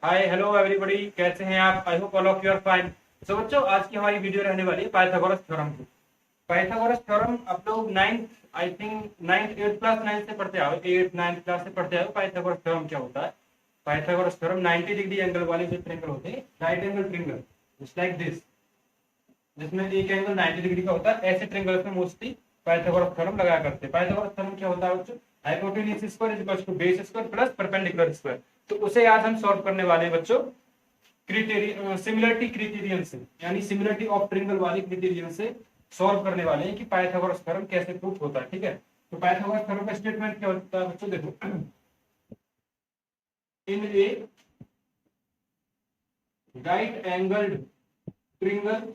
Hi hello everybody, कैसे हैं आप? I hope all of you are fine. So बच्चों, आज की हमारी वीडियो रहने वाली है पाइथागोरस थ्योरम की। पाइथागोरस थ्योरम आप लोग ninth, I think ninth, eight class ninth से पढ़ते आओ, एट नाइन्थ क्लास से पढ़ते आओ पाइथागोरस थ्योरम क्या होता है। पाइथागोरस थ्योरम 90 डिग्री एंगल वाले जो ट्रिंगल होते हैं, right angle triangle just like this, जिसमें एक एंगल 90 डिग्री का होता है, ऐसे ट्रिंगल्स में मोस्टली पाइथागोरस थ्योरम लगाया करते हैं। पाइथागोरस थ्योरम क्या होता है बच्चों? Hypotenuse square is equal to base square plus perpendicular square. तो उसे आज हम सॉल्व करने वाले हैं बच्चों क्रिटेरियन, सिमिलरिटी क्रिटेरियन से, यानी सिमिलरिटी ऑफ ट्रिंगल वाले क्रिटेरियन से सॉल्व करने वाले हैं कि पाइथागोरस थ्योरम कैसे प्रूफ होता है। ठीक है, तो पाइथागोरस थ्योरम का स्टेटमेंट क्या होता है बच्चों? देखो, in a right angled triangle,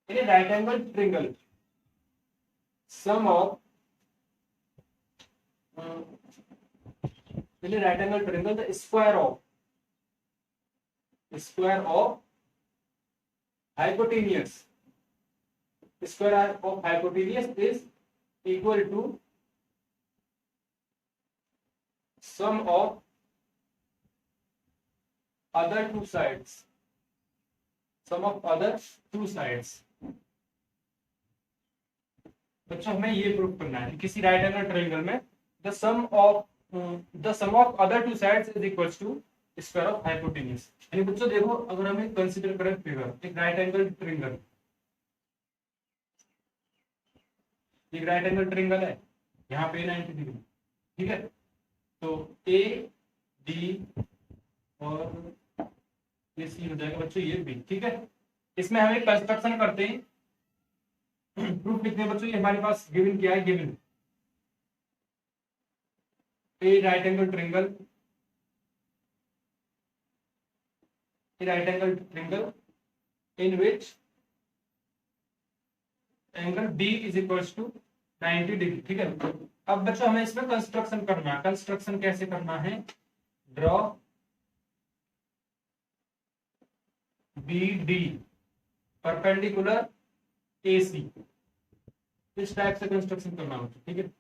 in a right angle triangle sum of in a right angle triangle the square of hypotenuse square of hypotenuse is equal to sum of other two sides, sum of other two sides। बच्चों, हमें ये proof करना है कि किसी right angle triangle में the sum of other two sides is equals to square of hypotenuse. यानी बच्चों देखो, अगर हमें कंसीडर करें फिगर, एक राइट एंगल ट्रायंगल, एक राइट एंगल ट्रायंगल है, यहाँ पे 90 डिग्री, ठीक है। तो ए डी और ये सी हो जाएगा बच्चों, ये बी, ठीक है। इसमें हम एक कंस्ट्रक्शन करते हैं, प्रूफ लिखते हैं बच्चों। ये हमारे पास गिवन क्या है? Given a right angle triangle, a right angle triangle in which angle B is equals to 90 degree, ठीक है। अब बच्चों हमें इसमें कंस्ट्रक्शन करना है। कंस्ट्रक्शन कैसे करना है? Draw B D perpendicular A C, इस टाइप से कंस्ट्रक्शन करना होता है, ठीक है।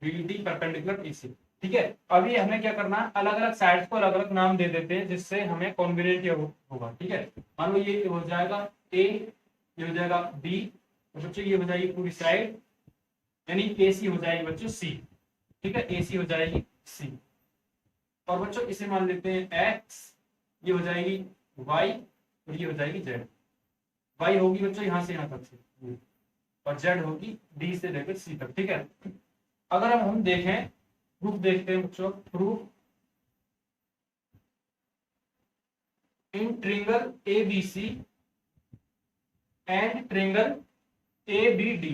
B D perpendicular A C, ठीक है। अभी हमें क्या करना है? अलग अलग साइड्स को अलग अलग नाम दे देते हैं, जिससे हमें कॉन्वीनियंट होगा, ठीक है। मान लो ये हो जाएगा ए, ये हो जाएगा बी, तो बच्चों ये हो जाएगी पूरी साइड, यानी ए सी हो जाएगी बच्चों सी, ठीक है। ए सी हो जाएगी सी, और बच्चों इसे मान लेते हैं एक्स, ये हो जाएगी वाई, और ये हो जाएगी जेड। वाई होगी बच्चों यहाँ से यहाँ तक से, और जेड होगी डी से लेकर सी तक, ठीक है। अगर हम देखें, प्रूफ देखते हैं बच्चों, proof in triangle A B C and triangle A B D,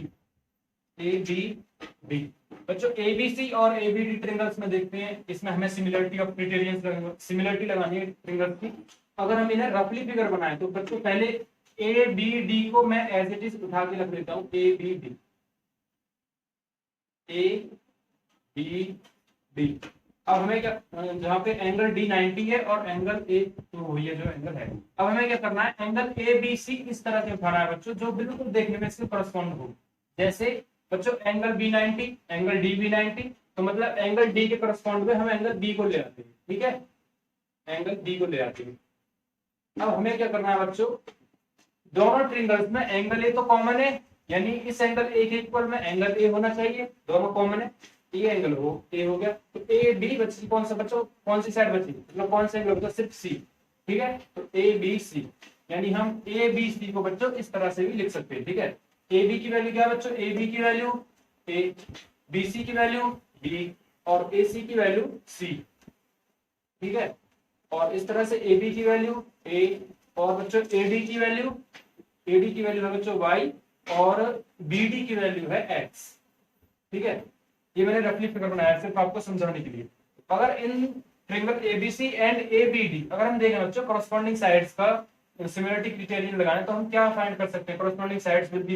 A B D. बच्चों ए बी सी और ए बी डी ट्रिंगल्स में देखते हैं, इसमें हमें सिमिलरिटी ऑफ क्राइटेरियन, सिमिलरिटी लगानी है ट्रिंगल्स की। अगर हम इन्हें रफली फिगर बनाए तो बच्चों पहले ए बी डी को मैं एज इट इज उठा के रख देता हूं, A B D, A B D. अब हमें क्या, जहाँ पे एंगल डी 90 है और एंगल ए, तो वही है जो एंगल है। अब हमें क्या करना है? एंगल ए बी सी इस तरह से उठाना है बच्चों, जो बिल्कुल देखने में इसके करस्पॉन्ड हो। जैसे बच्चों angle B 90, angle D B 90, तो मतलब एंगल डी के करस्पॉन्ड में हम एंगल बी को ले आते हैं, ठीक है। एंगल बी को ले आते हैं। अब हमें क्या करना है बच्चों? दोनों ट्रिंगल्स में एंगल ए तो कॉमन है, यानी इस एंगल ए के इक्वल में एंगल ए होना चाहिए, दोनों कॉमन है। ये एंगल हो ए हो गया, तो ए बी बची कौन सा बच्चों? कौन सी साइड बची? मतलब कौन सा एंगल? सिर्फ सी, ठीक है। तो ए बी सी, यानी हम ए बी सी को बच्चों इस तरह से भी लिख सकते हैं, ठीक है। ए बी की वैल्यू क्या बच्चों? ए बी की वैल्यू ए, बी सी की वैल्यू बी, और ए सी की वैल्यू सी, ठीक है। और इस तरह से ए बी की वैल्यू ए, और बच्चों ए डी की वैल्यू, ए डी की वैल्यू है बच्चों वाई, और बी डी की वैल्यू है एक्स, ठीक है। ये मैंने रफली फिगर बनाया सिर्फ आपको समझाने के लिए। अगर in triangle ABC and ABD अगर हम देखें बच्चों करस्पॉन्डिंग साइड्स का सिमिलरिटी क्राइटेरियन लगाने, तो हम क्या फाइंड कर सकते हैं? Corresponding sides will be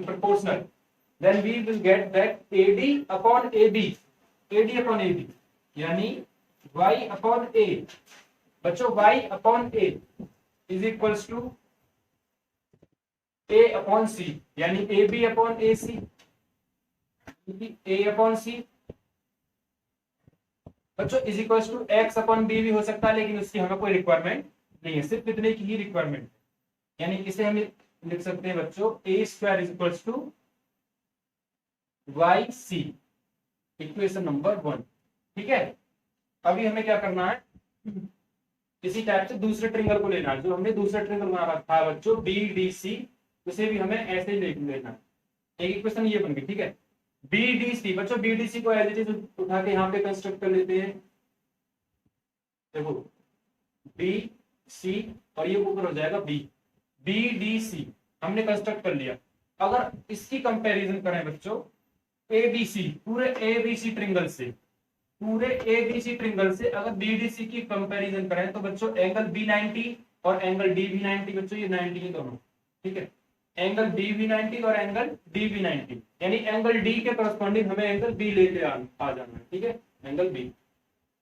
proportional, then we will get that AD upon AB, AD upon AB, यानी वाई अपॉन ए, बच्चों Y upon A is equals to A upon C, यानी A B upon A C, A upon C बच्चों is equal to x upon B भी हो सकता है, लेकिन उसकी हमें कोई रिक्वायरमेंट नहीं है, सिर्फ इतने की ही रिक्वायरमेंट है। यानी इसे हम लिख सकते हैं बच्चों A square is equal to Y C, equation number 1। ठीक है, अभी हमें क्या करना है, इसी टाइप से दूसरे ट्रिंगल को लेना है। जो हमने दूसरा ट्रिंगल बना रखा है बच्चों बी डी सी, उसे भी हमें ऐसे ही लेना है। एक इक्वेशन ये बन गई। ठीक है, बी डी सी बच्चों, बी डी सी को एज इट इज उठा के यहाँ पे कंस्ट्रक्ट कर लेते हैं। देखो बी सी और ये ऊपर हो जाएगा बी, बी डी सी हमने कंस्ट्रक्ट कर लिया। अगर इसकी कंपैरिजन करें बच्चों एबीसी, पूरे एबीसी ट्रिंगल से, पूरे एबीसी ट्रिंगल से अगर बीडीसी की कंपैरिजन करें तो बच्चों एंगल बी 90 और एंगल डी भी 90 बच्चों, ये 90 है दोनों। ठीक है, एंगल बी भी 90 और एंगल डी भी 90, यानी एंगल डी के करस्पॉन्डिंग हमें एंगल बी लेके आ जाना है। ठीक है, एंगल बी।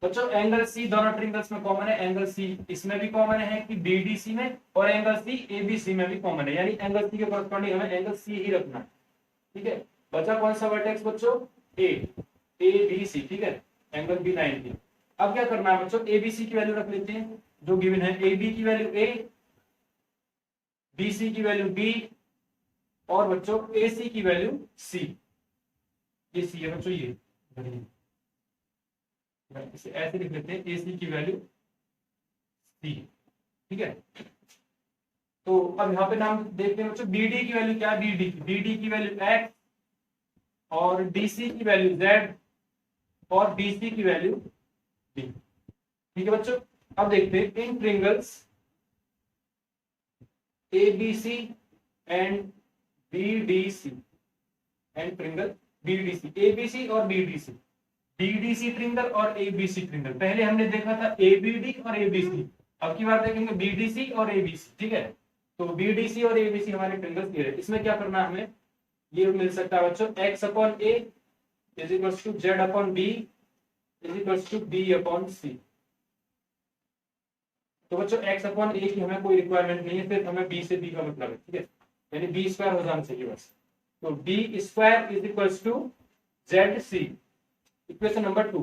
बच्चों एंगल सी दोनों ट्रिंगल्स में कॉमन है, एंगल सी इसमें भी कॉमन है कि बीडीसी में, और एंगल सी एबीसी में भी कॉमन है, यानी एंगल सी के करस्पॉन्डिंग हमें एंगल सी ही रखना है। ठीक है, बचा कौन सा वर्टेक्स बच्चों, ए बी सी। ठीक है, एंगल बी 90। अब क्या करना है बच्चों, एबीसी की वैल्यू रख लेते हैं जो गिवन है, ए बी की वैल्यू ए, बी सी की वैल्यू बी, और बच्चों ए सी की वैल्यू सी। ये सी है बच्चों, ये इसे ऐसे लिख लेते हैं, ए सी की वैल्यू सी। ठीक है, तो अब यहाँ पे नाम देखते हैं बच्चों, बी डी की वैल्यू क्या है, बी डी की वैल्यू एक्स, और डीसी की वैल्यू जेड, और बीसी की वैल्यू बी। ठीक है बच्चों, अब देखते हैं in triangles ABC and BDC, and triangle BDC, ABC और बीडीसी, बीडीसी ट्रिंगल और एबीसी ट्रिंगल। पहले हमने देखा था एबीडी और एबीसी, अब की बार देखेंगे बीडीसी और एबीसी। ठीक है, तो बीडीसी और एबीसी हमारे ट्रिंगल्स ये है। इसमें क्या करना है हमें, ये मिल सकता है बच्चों X upon A is equal to Z upon B is equal to B upon C. तो बच्चों x अपॉन ए की हमें कोई रिक्वायरमेंट नहीं है, फिर हमें b से b का मतलब है। ठीक है, यानी बी स्क्वायर हो जाना चाहिए बस। तो B square is equal to Z C, equation number 2।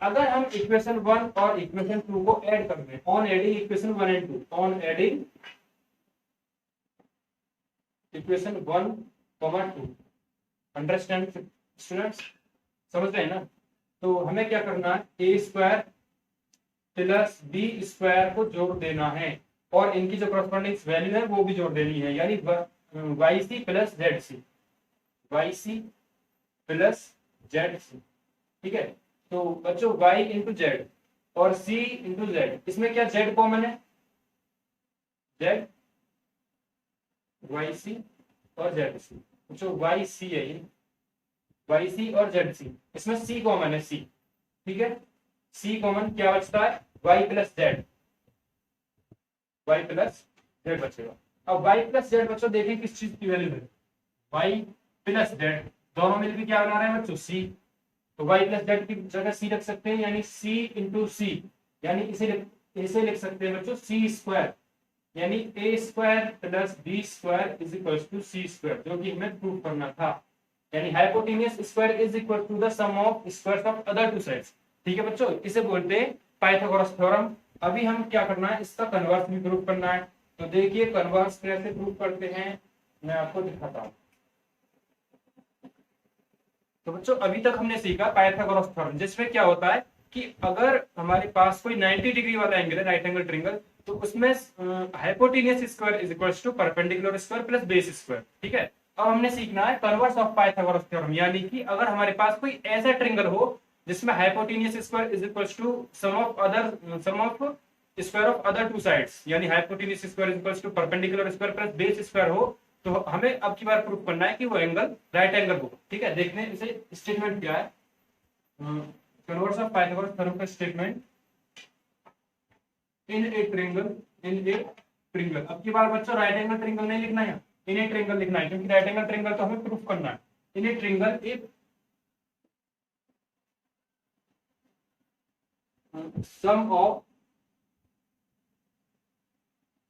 अगर हम इक्वेशन 1 और इक्वेशन 2 को ऐड कर दें, on adding equation 1 and 2, on adding equation 1, 2, understand students, समझ रहे हैं ना। तो हमें क्या करना है, ए स्क्वायर प्लस बी स्क्वायर को जोड़ देना है, और इनकी जो करस्पॉन्डिंग वैल्यू है वो भी जोड़ देनी है, यानी Y C plus Z C, Y C plus Z C. ठीक है, तो बच्चों y इंटू जेड और c इंटू जेड, इसमें क्या z कॉमन है, z वाई सी और जेड सी। बच्चों वाई सी है ये, वाई सी और जेड सी, इसमें c कॉमन है, c। ठीक है, c कॉमन, क्या बचता है y plus Z, Y plus Z बचेगा। अब y प्लस जेड बच्चों देखें किस चीज की वैल्यू है, y प्लस जेड, दोनों मिलकर क्या बना रहे हैं बच्चों, c। तो y प्लस जेड की जगह c रख सकते हैं, यानी c इंटू सी, यानी इसे लिख सकते हैं बच्चों सी स्क्वायर, यानी A square plus B square is equal to C square, जो कि हमें प्रूव करना था। यानी hypotenuse square is equal to the sum of squares of other two sides. ठीक है बच्चों, इसे बोलते हैं पाइथागोरस थ्योरम। अभी हम क्या करना है, इसका कन्वर्स भी प्रूव करना है। तो देखिए कन्वर्स कैसे प्रूव करते हैं, मैं आपको दिखाता हूँ। तो बच्चों अभी तक हमने सीखा पाइथागोरस थ्योरम, जिसमें क्या होता है कि अगर हमारे पास कोई 90 डिग्री वाला एंगल है, राइट एंगल ट्रिंगल, तो उसमें hypotenuse square is equal to perpendicular square plus base square. ठीक है, अब हमने सीखना है कन्वर्स ऑफ पाइथागोरस थ्योरम, यानी कि अगर हमारे पास कोई ऐसा ट्रिंगल हो जिसमें hypotenuse square is equal to sum of square of other two sides, यानी hypotenuse square is equal to perpendicular square plus base square हो, तो हमें अब की बार प्रूफ करना है कि वो एंगल राइट एंगल हो। ठीक है, देखते हैं इसे स्टेटमेंट क्या है, कन्वर्स ऑफ पाइथागोरस थ्योरम का स्टेटमेंट इन ए ट्रिंगल। अब की बार बच्चों राइट एंगल ट्रिंगल नहीं लिखना है, इन ए ट्रिंगल लिखना है, क्योंकि राइट एंगल ट्रिंगल तो हमें प्रूफ करना है। In a triangle if sum of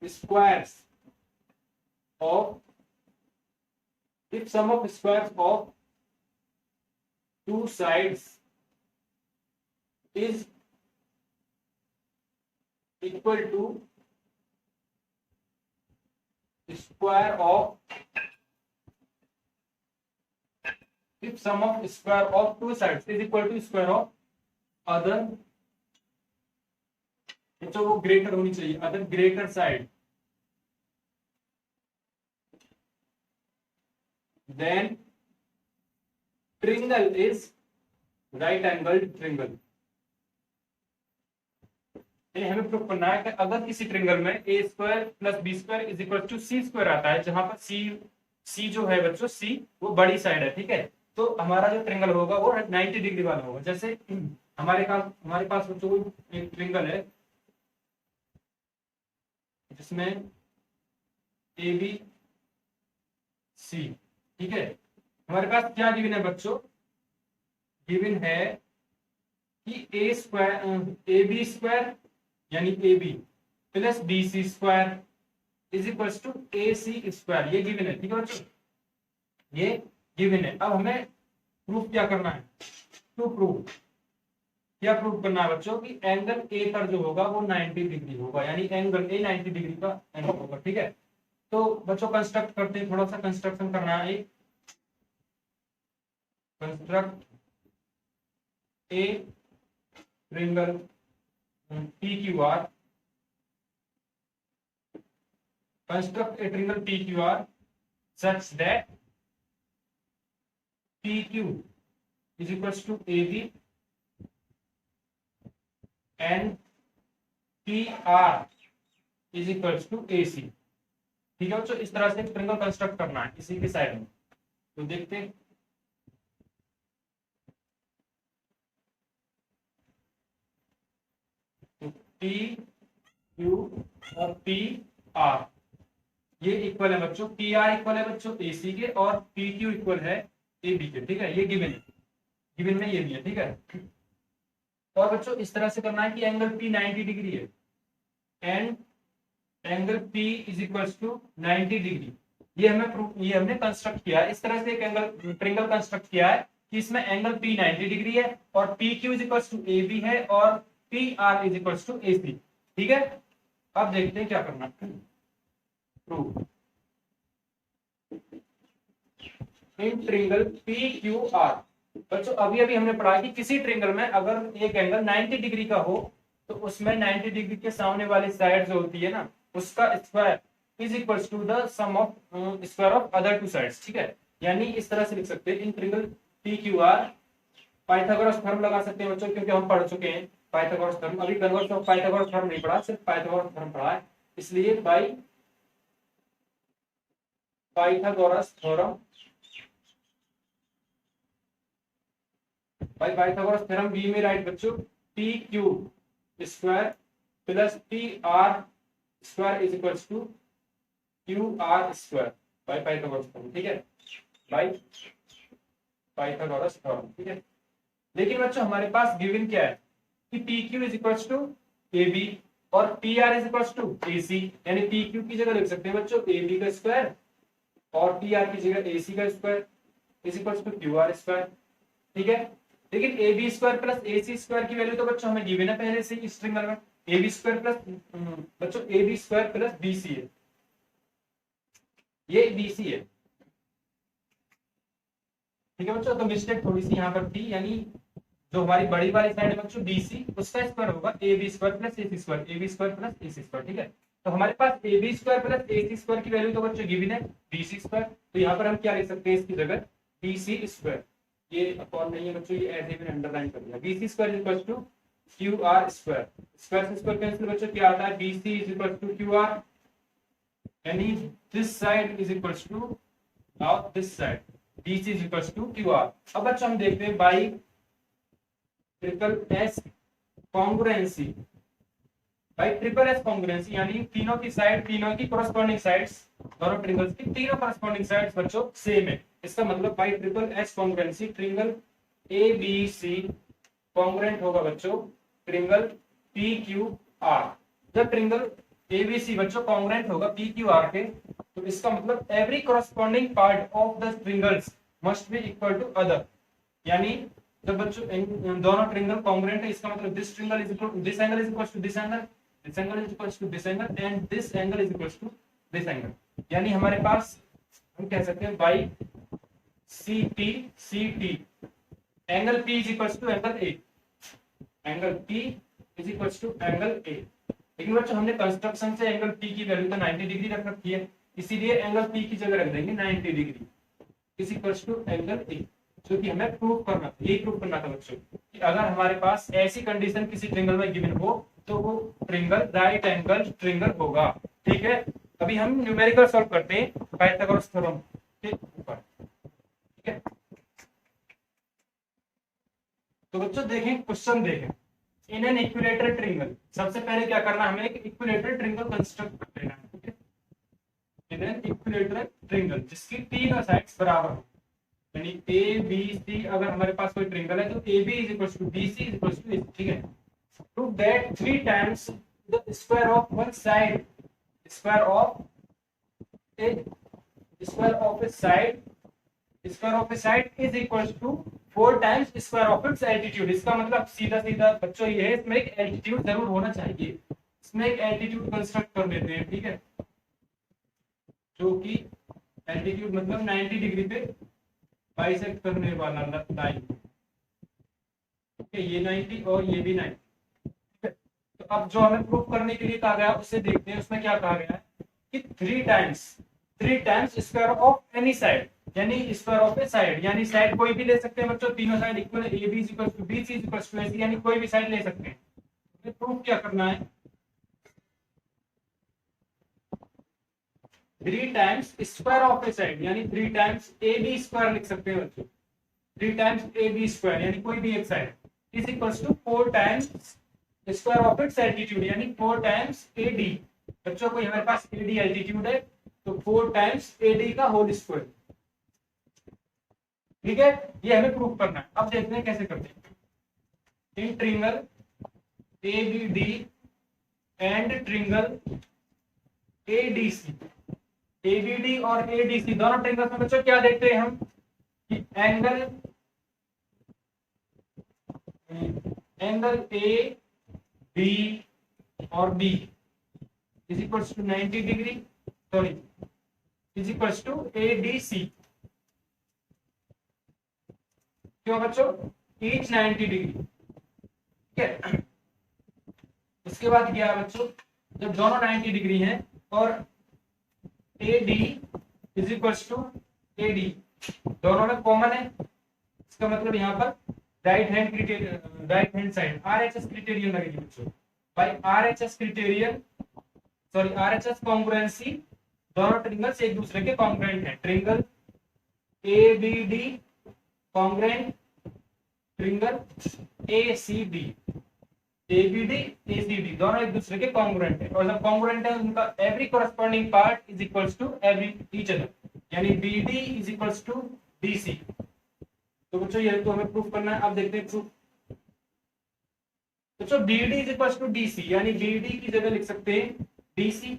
squares of if sum of squares of two sides is equal to square of, if sum of square of two sides is equal to square of other, तो वो greater होनी चाहिए, other greater side, then triangle is right angled triangle। हमें prove करना है कि अगर किसी ट्रिंगल में A square plus B square is equal to C square आता है, जहां पर सी जो है बच्चों, सी वो बड़ी साइड है, ठीक है, तो हमारा जो ट्रिंगल होगा वो 90 डिग्री वाला होगा। जैसे हमारे पास बच्चों एक ट्रिंगल है जिसमें ए बी सी, ठीक है, हमारे पास क्या गिवन है बच्चों, गिवन है कि ए बी स्क्वायर यानी A B plus B C square is equal to A C square, ये गिवन है, ठीक है बच्चों, ये गिवन है। अब हमें प्रूफ क्या करना है, टू प्रूव, क्या प्रूव करना है बच्चों कि एंगल ए पर जो होगा वो 90 डिग्री होगा, यानी एंगल ए 90 डिग्री का एंगल होगा, ठीक है। तो बच्चों कंस्ट्रक्ट करते हैं, थोड़ा सा कंस्ट्रक्शन करना है, construct A triangle PQR, construct a triangle PQR such that PQ is equals to AB and PR is equals to AC, ठीक है बच्चों, इस तरह से ट्रिंगल कंस्ट्रक्ट करना है इसी के साइड में। तो देखते हैं, पी क्यू और पी आर ये इक्वल है बच्चों, पी आर इक्वल है बच्चों ए सी के और पी क्यू इक्वल है ए बी के, ठीक है, ये गिवन है, गिवन में ये भी है, ठीक है। और बच्चों इस तरह से करना है कि एंगल पी 90 डिग्री है and angle P is equal to 90 degree, ये हमने कंस्ट्रक्ट किया है, इस तरह से एक एंगल ट्रिंगल कंस्ट्रक्ट किया है कि इसमें एंगल पी 90 डिग्री है और P Q is equal to A B है और P R is equal to A C, ठीक है। अब देखते हैं क्या करना, prove in triangle P Q R. बच्चों अभी हमने पढ़ा कि किसी ट्रिंगल में अगर एक एंगल 90 डिग्री का हो तो उसमें 90 डिग्री के सामने वाली साइड जो होती है ना, उसका square is equal to the sum of square of other two sides, ठीक है। यानी इस तरह से लिख सकते हैं in triangle P Q R, Pythagoras theorem लगा सकते हैं बच्चों, क्योंकि हम पढ़ चुके हैं पाइथागोरस थ्योरम, अभी कन्वर्स ऑफ पाइथागोरस थ्योरम नहीं पढ़ा, सिर्फ पाइथागोरस थ्योरम पढ़ा है, इसलिए Pythagoras theorem, Pythagoras theorem B में राइट बच्चों, P Q square plus P are square is equal to Q R square by Pythagoras theorem, ठीक है, बाय पाइथागोरस थ्योरम, ठीक है। लेकिन बच्चों हमारे पास गिवन क्या है कि P Q is equal to A B और P R is equal to A C, यानी पी क्यू की जगह लिख सकते हैं बच्चों ए बी का स्क्वायर और पी आर की जगह ए सी का square is equal to Q R square, ठीक है। लेकिन A B square plus A C square की वैल्यू तो बच्चों हमें गिवन है पहले से इस ट्रिंगल में, ए बी स्क्वायर प्लस बच्चों A B square plus B C है, ये बी सी है, ठीक है बच्चों। तो मिस्टेक थोड़ी सी यहाँ पर थी, यानी जो हमारी बड़ी वाली साइड है बच्चों BC, उसका स्क्वायर होगा A B square plus A C square, A B square plus A C square, ठीक है। तो हमारे पास A B square plus A C square की वैल्यू तो बच्चों गिवन है BC स्क्वायर, तो यहाँ पर हम क्या लिख सकते हैं इसकी जगह BC स्क्वायर, ये अपॉन नहीं है बच्चों, ये ऐसे मैंने अंडरलाइन कर दिया, BC square is equal to Q R square, square से स्क्वायर कैंसिल बच्चों क्या आता है BC is equal to Q R, यानी this side is equal to now this side BC is equal to Q R. अब बच्चों हम देखते हैं by triple S congruency, by triple S congruency यानी तीनों की साइड, तीनों की कोरस्पॉन्डिंग साइड्स, दोनों ट्रिंगल्स की तीनों कोरस्पॉन्डिंग साइड्स बच्चों सेम है, इसका मतलब by triple S congruency triangle A B C congruent होगा बच्चों ट्रिंगल पी क्यू आर। जब ट्रिंगल ए बी सी बच्चों कॉन्ग्रुएंट होगा पी क्यू आर के, तो इसका मतलब every corresponding part of the triangles must be equal to other, यानी जब बच्चों दोनों ट्रिंगल कॉन्ग्रुएंट है, इसका मतलब this triangle is equal to this angle is equal to this angle, this angle is equal to this angle and this angle is equal to this angle. यानी हमारे पास हम कह सकते हैं by C T angle P is equal to angle A, angle P is equal to angle A। लेकिन बच्चों हमने कंस्ट्रक्शन से एंगल P की वैल्यू तो 90 डिग्री रख रखी है, इसीलिए एंगल P की जगह रख देंगे 90 degree is equal to angle A, जो कि हमें प्रूव करना था। यही प्रूव करना था बच्चों कि अगर हमारे पास ऐसी कंडीशन किसी ट्रिंगल में गिवन हो तो वो ट्रिंगल राइट एंगल ट्रिंगल होगा। ठीक है, अभी हम न्यूमेरिकल सॉल्व करते हैं पाइथागोरस थ्योरम के ऊपर। ठीक है, तो बच्चों देखें, क्वेश्चन देखें। इन एन इक्विलेटरल ट्रिंगल, सबसे पहले क्या करना है, हमें एक इक्विलेटरल ट्रिंगल कंस्ट्रक्ट कर लेना है। ठीक है, इन एन इक्विलेटरल ट्रिंगल जिसकी तीनों साइड्स बराबर हो, यानी ए बी सी, अगर हमारे पास कोई ट्रिंगल है तो A B is equal to B C is equal to A. ठीक है, prove that 3 times the square of one side, square of a square of a side, square of a side is equal to 4 times square of its altitude. इसका मतलब सीधा सीधा बच्चों ये है, इसमें एक एल्टीट्यूड जरूर होना चाहिए, इसमें एक एल्टीट्यूड कंस्ट्रक्ट कर लेते हैं। ठीक है, जो कि एल्टीट्यूड मतलब 90 डिग्री पे बाइसेक्ट करने वाला लाइन। ये 90 और ये भी 90। तो अब जो हमें प्रूफ करने के लिए कहा गया उससे देखते हैं, उसमें क्या कहा गया है कि 3 times square of any side, यानी स्क्वायर ऑफ ए साइड, यानी साइड कोई भी ले सकते हैं बच्चों, तीनों साइड इक्वल है, A B is equal to B C is equal to A C, यानी कोई भी साइड ले सकते हैं। तो प्रूफ क्या करना है, 3 times square of a side, यानी 3 टाइम्स ए बी स्क्वायर लिख सकते हैं बच्चों, 3 टाइम्स ए बी स्क्वायर यानी कोई भी एक side is equal to 4 times square of its altitude, यानी 4 टाइम्स ए डी। बच्चों को हमारे पास ए डी एल्टीट्यूड है, तो 4 टाइम्स ए डी का होल स्क्वायर। ठीक है, ये हमें प्रूव करना है। अब देखते हैं कैसे करते हैं। In triangle A B D and triangle A D C, A B D और ए डी सी दोनों ट्रिंगल्स में बच्चों क्या देखते हैं हम कि एंगल ए बी और B is equal to 90 degree, sorry is equal to A D C. क्यों बच्चों, ईच 90 डिग्री। ठीक है, उसके बाद क्या बच्चों, जब दोनों 90 डिग्री हैं और A D is equal to A D दोनों में कॉमन है, इसका मतलब यहाँ पर right hand side RHS criterion लगेगी बच्चों। By RHS criterion, sorry RHS congruency, दोनों ट्रिंगल्स एक दूसरे के कॉन्ग्रुएंट हैं। Triangle A B D congruent triangle A C D, A B D A C D दोनों एक दूसरे के कॉन्ग्रुएंट है, और जब कॉन्ग्रुएंट है उनका every corresponding part is equals to every each other, यानी B D is equals to D C. तो बच्चों ये तो हमें प्रूफ करना है। अब देखते हैं प्रूफ। बच्चों B D is equals to D C, यानी बी डी की जगह लिख सकते हैं डी सी।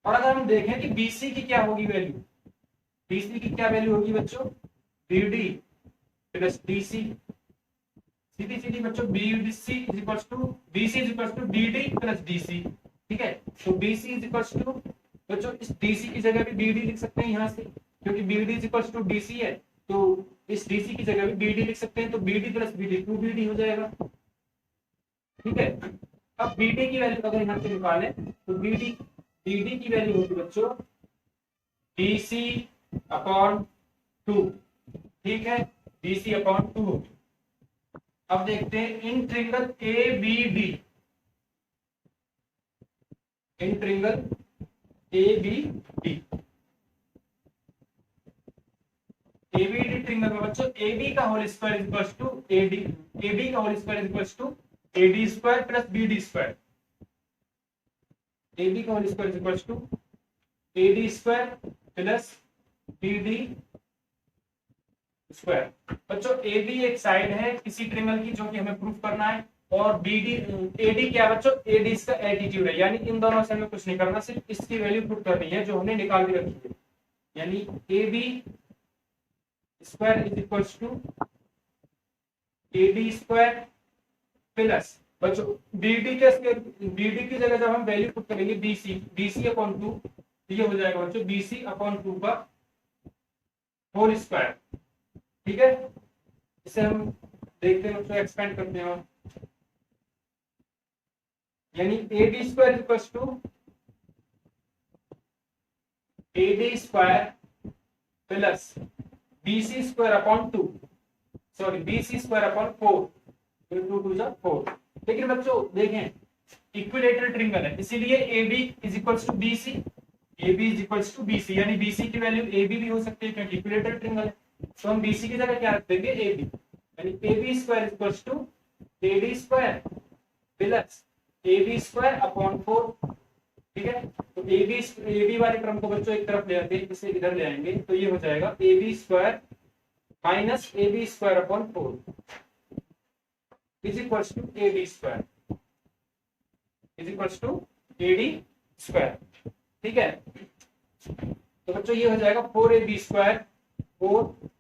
और अगर हम देखें कि बी सी की क्या होगी वैल्यू, बी सी की क्या वैल्यू होगी बच्चों, B D plus D C, सीधी सीधी बच्चों B C is equal to B C is equal to B D plus D C. ठीक है, तो B C is equal to बच्चों इस डी सी की जगह भी बी डी लिख सकते हैं यहाँ से, क्योंकि B D is equal to D C है, तो इस डी सी की जगह भी बी डी लिख सकते हैं, तो B D plus B D 2 B D हो जाएगा। ठीक है, अब बी डी की वैल्यू अगर यहाँ से निकालें तो बी डी की वैल्यू होगी बच्चों डी सी अपॉन 2। ठीक है, डी सी अपॉन 2 होगी। अब देखते हैं in triangle A B D, in triangle A B D, A B D triangle में बच्चों ए बी का whole square is equal to A D, A B का whole square is equal to A D square plus B D square, A B का whole square is equal to A D square plus B D square. बच्चों A B एक side है किसी triangle की जो कि हमें प्रूफ करना है, और बी डी ए डी क्या बच्चों, ए डी इसका एल्टीट्यूड है, यानी इन दोनों से हमें कुछ नहीं करना, सिर्फ इसकी वैल्यू पुट करनी है जो हमने निकाल के रखी है, यानी A B square is equal to A D square plus बच्चों डी डी की जगह जब हम वैल्यू पुट करेंगे बी सी अपॉन टू, ये हो जाएगा बच्चों बी सी अपॉन टू का होल स्क्वायर। ठीक है, इसे हम देखते हैं, उसको एक्सपेंड करते हैं, यानी A D square equals to A D square plus B C square upon two, sorry B C square upon four, two two जा फोर। लेकिन बच्चों देखें इक्विलेटरल ट्रिंगल है, इसीलिए A B is equals to B C, A B is equals to B C, यानी B सी की value A B भी हो सकती है क्योंकि इक्विलेटरल ट्रिंगल है। तो हम बी सी की जगह क्या रख देंगे ए बी, यानी A B square equals to A D square plus A B square upon four. ठीक है, तो ए बी वाले क्रम को बच्चों एक तरफ ले आते हैं, इसे इधर ले आएंगे, तो ये हो जाएगा A B square minus A B square upon four is equals to A D square, is equals to A D square. ठीक है, तो बच्चों ये हो जाएगा four A B square, four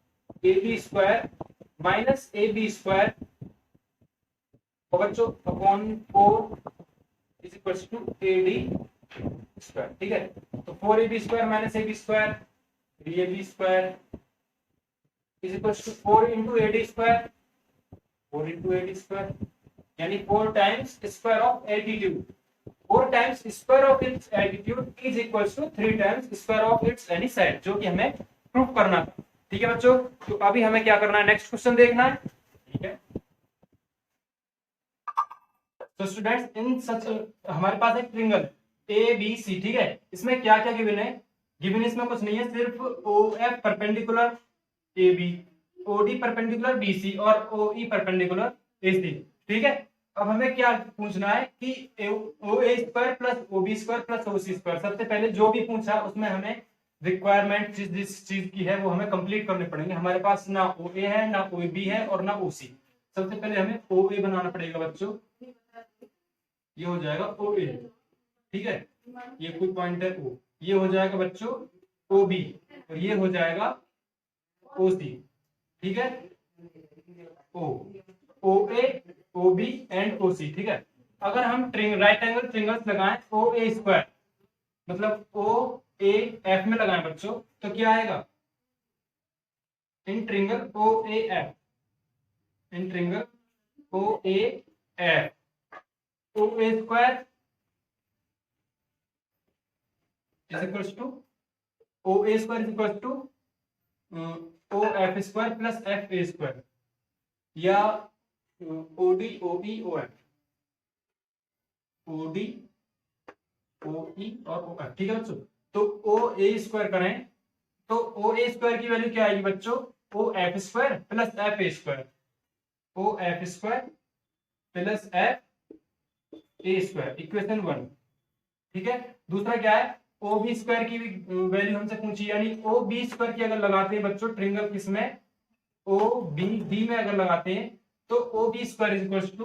A B square minus A B square और बच्चों upon four is equals to A D square. ठीक है, तो four A B square minus A B square, three A B square is equals to four into A D square, four into A D square, यानी four times square of altitude, four times square of its altitude is equals to three times square of its any side, जो कि हमें prove करना था। ठीक है बच्चों, तो अभी हमें क्या करना है, नेक्स्ट क्वेश्चन देखना है। ठीक है, तो स्टूडेंट्स इन सच हमारे पास एक ट्रिंगल ए बी सी, ठीक है, इसमें क्या क्या गिवन है, गिवन इसमें कुछ नहीं है, सिर्फ O F perpendicular A B, O D perpendicular B C और O E perpendicular A C. ठीक है, अब हमें क्या पूछना है कि O A square plus O B square plus O C square, सबसे पहले जो भी पूछा उसमें हमें रिक्वायरमेंट जिस चीज की है वो हमें कंप्लीट करने पड़ेंगे। हमारे पास ना ओ ए है, ना ओ बी है और ना ओ सी। सबसे पहले हमें ओ ए बनाना पड़ेगा बच्चों, ये हो जाएगा ओ ए। ठीक है, ये कोई पॉइंट है ओ, ये हो जाएगा बच्चों ओ बी और ये हो जाएगा ओ सी। ठीक है, ओ ए ओ बी एंड ओ सी। ठीक है, अगर हम राइट एंगल ट्रिंगल्स लगाएं ओ ए स्क्वायर, मतलब ओ ए एफ में लगाएं बच्चों, तो क्या आएगा, in triangle O A F, in triangle O A F, O A square is equals to O A square is equals to O F square plus F A square, या O D O E O F, O D O E और O F. ठीक है बच्चों, तो O A square करें तो O A square की value क्या आएगी बच्चों, O F square plus F A square, O F square plus F A square, equation 1। ठीक है, दूसरा क्या है, ओ बी स्क्वायर की वैल्यू हमसे पूछी, यानी ओ बी स्क्वायर की अगर लगाते हैं बच्चों ट्रिंगल किसमें, ओ बी डी में अगर लगाते हैं तो O B square is equal to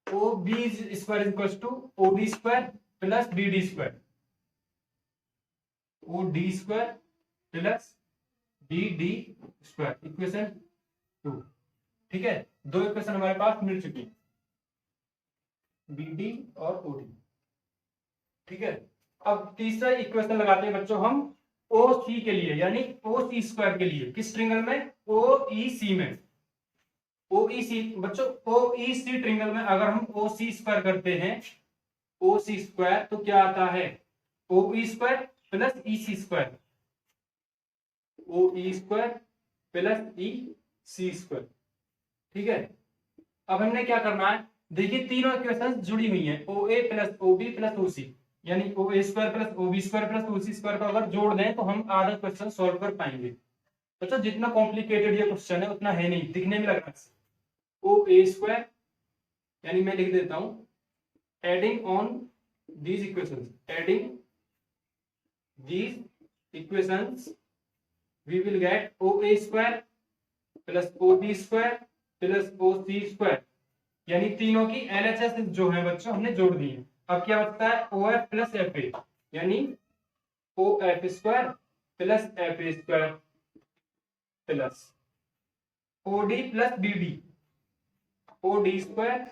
O B square is equal to O D square plus B D square, O D square plus B D square, equation 2। ठीक है, दो equation हमारे पास मिल चुकी है, बी डी और ओ डी। ठीक है, अब तीसरा इक्वेशन लगाते हैं बच्चों हम ओ सी के लिए, यानी ओ सी स्क्वायर के लिए, किस ट्रिंगल में, ओ ई सी में, ओ ई सी बच्चों, ओ ई सी ट्रिंगल में अगर हम ओ सी स्क्वायर करते हैं, ओ सी स्क्वायर, तो क्या आता है, ओ E square plus E C square, ओ E square plus E C square. ठीक है, अब हमने क्या करना है, देखिए तीनों इक्वेशन जुड़ी हुई हैं, O A plus O B plus O C, यानी O A square plus O B square plus O C square को अगर जोड़ दें तो हम आधा क्वेश्चन सॉल्व कर पाएंगे। बच्चों जितना कॉम्प्लिकेटेड ये क्वेश्चन है उतना है नहीं, दिखने में लग रहा है। ओ ए स्क्वायर, यानी मैं लिख देता हूं, adding on these equations, adding these equations we will get O A square plus O B square plus O C square, यानी तीनों की एलएचएस जो है बच्चों हमने जोड़ दी है। अब क्या बचता है, O F plus F A, यानी O F square plus F A square, plus OD plus BD, OD square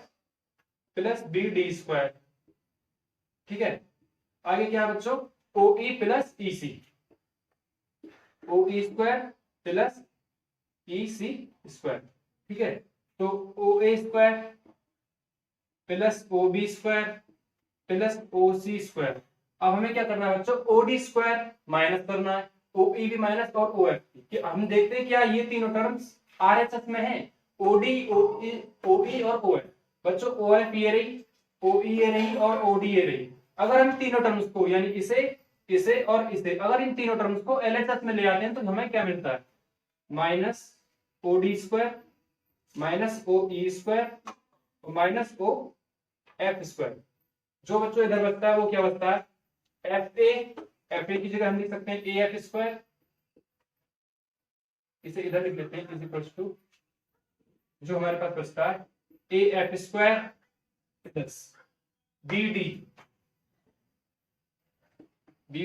plus BD square. ठीक है, आगे क्या है बच्चों, OE plus EC, OE square plus EC square. ठीक है, तो O A square plus O B square plus O C square. अब हमें क्या करना है बच्चों, ओडी स्क्वायर माइनस करना है, ओ ई भी माइनस और ओ एफ भी। हम देखते हैं क्या ये तीनों टर्म्स आरएचएस में है, ओडी ओ ई और ओ एफ। बच्चों ओ एफ ये रही, ओ ई ये रही और ओडी ये रही। अगर हम तीनों टर्म्स को यानी इसे और इसे, अगर इन तीनों टर्म्स को एलएचएस में ले आते हैं तो हमें क्या मिलता है, minus OD square minus O E square minus O F square. जो बच्चों इधर बचता है वो क्या बचता है, एफ ए की जगह हम लिख सकते हैं ए एफ स्क्वायर, इसे इधर लिख लेते हैं, इज इक्वल्स टू जो हमारे पास बचता है A F square plus B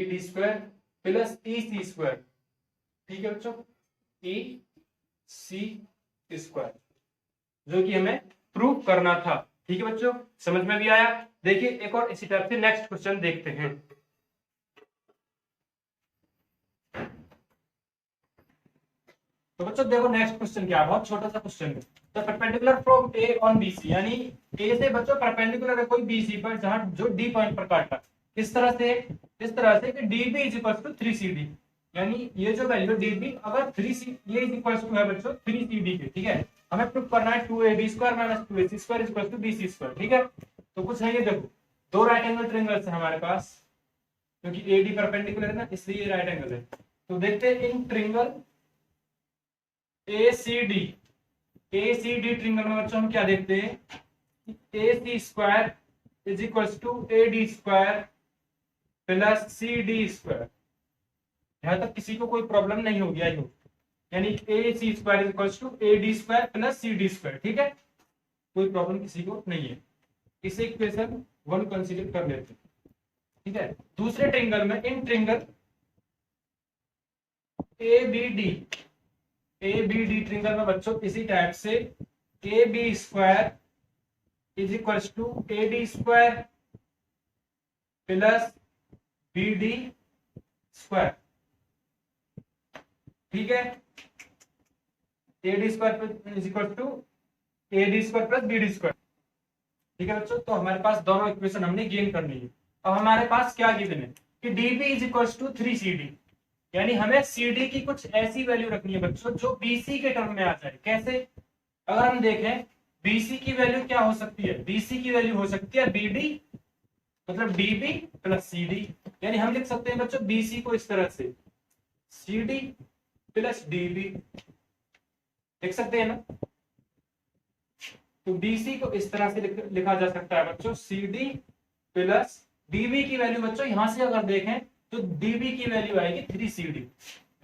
D square plus E C square. ठीक है बच्चों, ई सी स्क्वायर, जो कि हमें प्रूव करना था। ठीक है बच्चों, समझ में भी आया। देखिए एक और इसी टाइप से नेक्स्ट क्वेश्चन देखते हैं। तो बच्चों देखो नेक्स्ट क्वेश्चन क्या है, बहुत छोटा सा क्वेश्चन है। The perpendicular from A on BC, यानी ए से बच्चों परपेंडिकुलर है कोई बीसी पर, जहां जो डी पॉइंट पर काटा, इस तरह से कि D B is equal to 3CD, यानी ये जो वैल्यू डी बी अगर 3C ये इज इक्वल टू है बच्चों 3CD के। ठीक है, हमें प्रूव करना है 2AB square minus 2AC square is equal to BC square. ठीक है, तो कुछ है, ये देखो दो राइट एंगल ट्रायंगल्स है हमारे पास, क्योंकि AD परपेंडिकुलर है ना इसलिए ये राइट एंगल है। तो देखते हैं इन ट्रायंगल ACD ट्रायंगल में बच्चों हम क्या देखते हैं, AC square is equal to AD square plus CD square. यहां तक किसी को कोई प्रॉब्लम नहीं होगी आई होप, यानी AC square is equal to AD square plus CD square. ठीक है, कोई प्रॉब्लम किसी को नहीं है। इसे इक्वेशन 1 कंसीडर कर लेते हैं। ठीक है, दूसरे ट्रायंगल में इन ट्रायंगल ABD ट्रायंगल में बच्चों इसी टाइप से AB square is equal to AD square plus BD square. ठीक है, AD square is equal to AD square plus BD square. ठीक है बच्चों, तो हमारे पास दोनों इक्वेशन हमने गेन कर ली है। अब हमारे पास क्या गिवन है कि DB is equal to 3CD, यानी हमें CD की कुछ ऐसी वैल्यू रखनी है बच्चों जो BC के टर्म में आ जाए। कैसे, अगर हम देखें BC की वैल्यू क्या हो सकती है, BC की वैल्यू हो सकती है BD मतलब DB प्लस CD, यानी हम लिख सकते हैं बच्चों BC को इस तरह से CD प्लस DB लिख सकते हैं ना। तो BC को इस तरह से लिखा जा सकता है बच्चों CD प्लस DB की वैल्यू बच्चों यहां से अगर देखें तो DB की वैल्यू आएगी 3CD,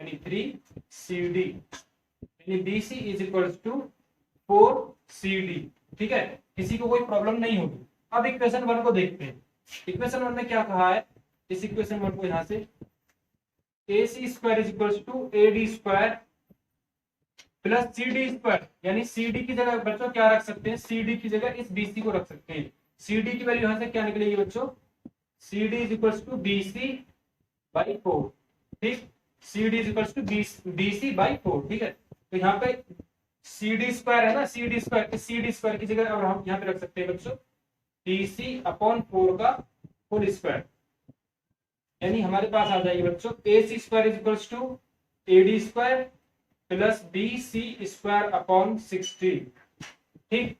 यानी 3CD, यानी BC is equal to 4CD। ठीक है, किसी को कोई प्रॉब्लम नहीं होगी। अब इक्वेशन 1 को देखते हैं। इक्वेशन 1 में क्या कहा है, इस इक्वेशन 1 को यहां से AC square is equal to AD square plus CD square, यानी CD की जगह बच्चों क्या रख सकते हैं, CD की जगह इस BC को रख सकते हैं। CD की वैल्यू यहां से क्या निकलेगी बच्चों, CD is equal to BC by 4। ठीक, CD is equal to BC by 4। ठीक है, तो यहाँ पे CD स्क्वायर है ना, CD स्क्वायर, इस CD स्क्वायर की जगह अब हम यहाँ पे रख सकते हैं बच्चों BC अपॉन 4 का होल स्क्वायर, यानी हमारे पास आ जाएगी बच्चों AC square is equal to AD square plus BC square upon 16। ठीक,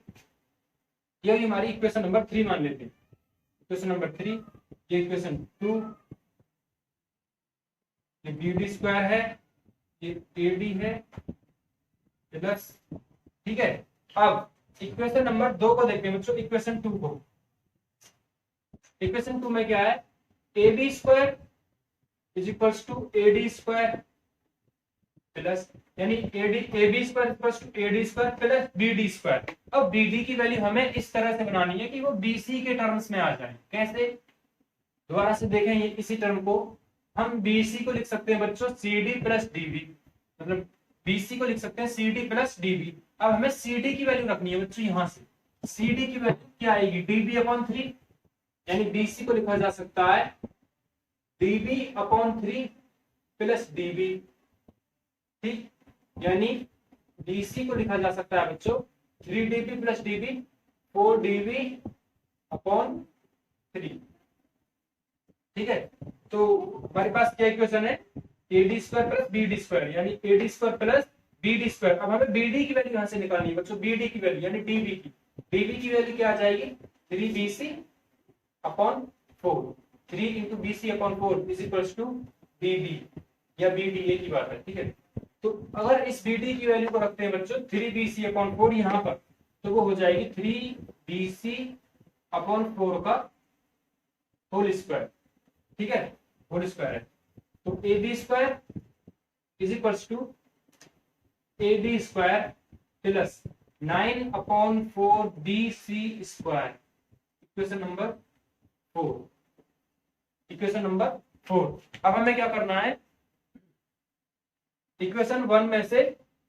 यही हमारी इक्वेशन नंबर 3 मान लेते हैं। इक्वेशन नंबर 3, ये इक्वेशन 2, ये BD स्क्वायर है, ये AD है प्लस। ठीक है, अब इक्वेशन नंबर 2 को देखते हैं बच्चों, इक्वेशन 2 को। इक्वेशन 2 में क्या है, AB square is equal to AD square plus, यानी AB square equals to AD square plus BD square. अब BD की वैल्यू हमें इस तरह से बनानी है कि वो BC के टर्म्स में आ जाए। कैसे, दोबारा से देखें ये इसी टर्म को हम BC को लिख सकते हैं बच्चों CD प्लस DB, मतलब BC को लिख सकते हैं CD प्लस DB। अब हमें CD की वैल्यू रखनी है बच्चों, यहां से CD की वैल्यू क्या आएगी, DB/3, यानी BC को लिखा जा सकता है DB/3 प्लस DB, ठीक, यानी BC को लिखा जा सकता है बच्चों 3DB प्लस DB 4DB/3, ठीक है। तो हमारे पास क्या इक्वेशन है, AD² प्लस BD², यानी AD² प्लस BD²। अब हमें BD की वैल्यू यहां से निकालनी है बच्चों, BD की वैल्यू यानी DB की वैल्यू क्या आ जाएगी 3BC/4, 3 × BC/4 is equals to BD या BD की बात है, ठीक है। तो अगर इस BD की वैल्यू को रखते हैं बच्चों 3BC/4 यहाँ पर, तो वो हो जाएगी 3BC/4 का होल स्क्वायर, ठीक है, होल स्क्वायर है। तो AB² is equals to AD² plus 9/4BC², equation number 4। अब हमें क्या करना है, इक्वेशन 3 में से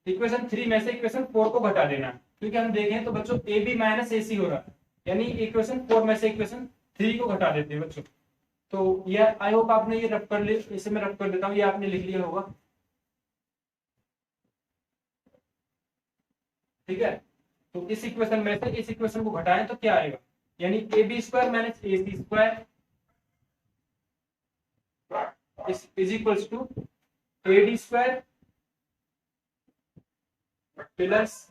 इक्वेशन 4 को घटा देना, क्योंकि हम देखें तो बच्चों AB माइनस AC हो रहा है, यानी इक्वेशन 4 में से इक्वेशन 3 को घटा देते हैं बच्चों। तो ये आई होप आपने ये रफ कर लिया, इसे मैं रफ कर देता हूँ, ये आपने लिख लिया होगा, ठीक है। तो इस इक्वेशन में से इस इक्वेशन को घटाएं तो क्या आएगा, यानी AB² minus AC² is equals to AD² plus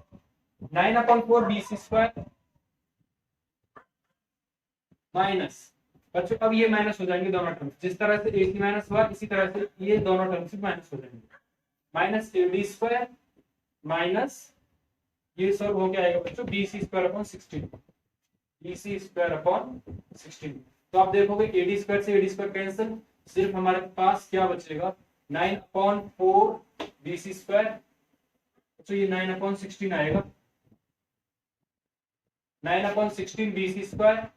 9/4BC² minus, बच्चों अब ये माइनस हो जाएंगे दोनों टर्म्स, जिस तरह से AC माइनस हुआ इसी तरह से ये दोनों टर्म्स माइनस हो जाएंगे, माइनस AD² माइनस ये सॉल्व हो गया आएगा बच्चों BC²/16, BC²/16। तो आप देखोगे AD² से AD² कैंसिल, सिर्फ हमारे पास क्या बचेगा 9/4BC², तो ये 9/16 आएगा, 9/16BC²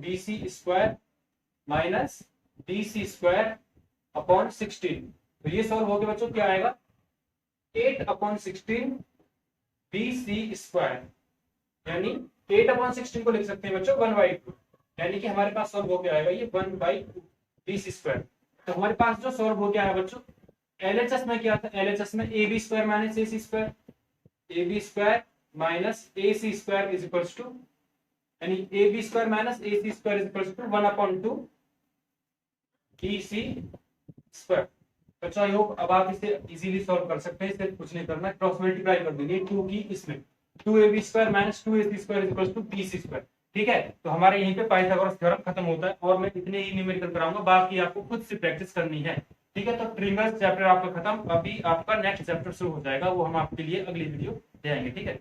BC² माइनस BC²/16। तो ये सॉल्व हो गया बच्चों, क्या आएगा 8/16 BC², यानी 8/16 को लिख सकते हैं बच्चों 1/2, यानी कि हमारे पास सॉल्व हो गया आएगा ये 1/2 BC²। तो हमारे पास जो सॉल्व हो गया है बच्चों, LHS में क्या था, LHS में AB² minus AC², AB² minus AC² is equals to, यानी AB² minus AC² is equals to 1/2 BC²। बच्चों आई होप अब आप इसे इजीली सॉल्व कर सकते हैं, इसे कुछ नहीं करना, क्रॉस मल्टीप्लाई कर देंगे 2 की इसमें, 2AB² minus 2AC² is equals to BC², ठीक है। तो हमारे यहीं पे पाइथागोरस थ्योरम खत्म होता है, और मैं इतने ही न्यूमेरिकल कराऊंगा, बाकी आपको खुद से प्रैक्टिस करनी है, ठीक है। तो ट्रिंगल्स चैप्टर आपका खत्म, अभी आपका नेक्स्ट चैप्टर शुरू हो जाएगा, वो हम आपके लिए अगली वीडियो ले आएंगे, ठीक है।